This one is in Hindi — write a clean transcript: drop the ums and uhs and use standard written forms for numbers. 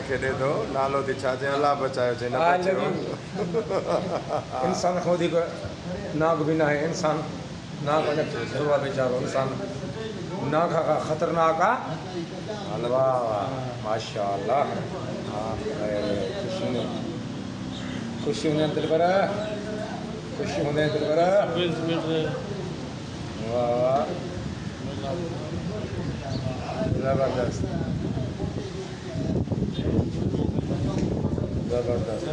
खेॾे थो नालो थी छा चए अलाह बचायो चए इंसान खुद ही नाक भी ना है इंसान नाक हुआ बेचारो इंसान नाक का खतरनाक वाह वाह माशाअल्लाह खुशी होने अंतर पर खुशी होने अंतर पर वाह वाह जबरदस्त जबरदस्त